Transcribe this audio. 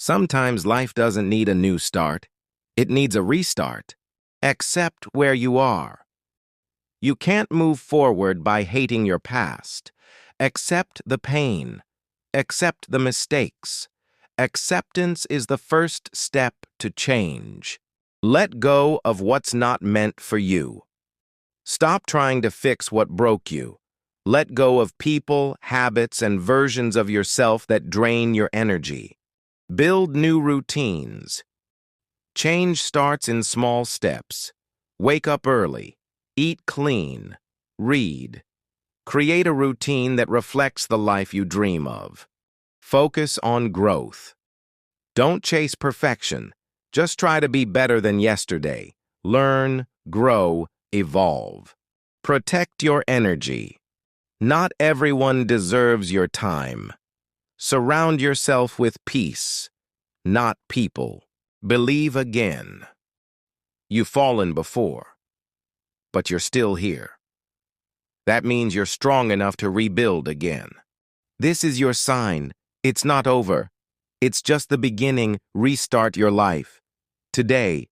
Sometimes life doesn't need a new start. It needs a restart. Accept where you are. You can't move forward by hating your past. Accept the pain. Accept the mistakes. Acceptance is the first step to change. Let go of what's not meant for you. Stop trying to fix what broke you. Let go of people, habits, and versions of yourself that drain your energy. Build new routines. Change starts in small steps. Wake up early. Eat clean. Read. Create a routine that reflects the life you dream of. Focus on growth. Don't chase perfection. Just try to be better than yesterday. Learn, grow, evolve. Protect your energy. Not everyone deserves your time. Surround yourself with peace, not people. Believe again. You've fallen before, but you're still here. That means you're strong enough to rebuild again. This is your sign. It's not over. It's just the beginning. Restart your life. Today,